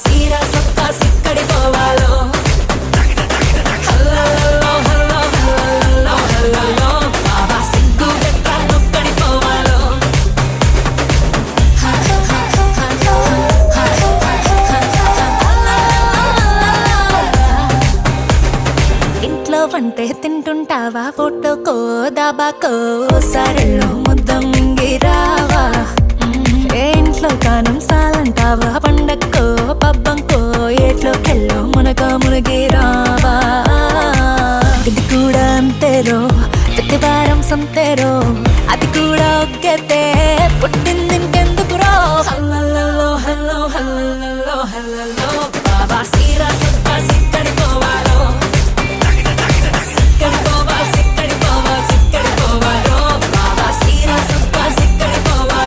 సీరా సొక్కా సిక్కడి పోవాలో హల్లల్లో hello హల్లల్లో హల్లల్లో బాబా సిగ్గు గట్ట నొక్కడి పోవాలో ఇంట్లో వంటే తింటుంటావా ఫోటోకో దాబాకో సరెల్లో ముద్ద మింగిరా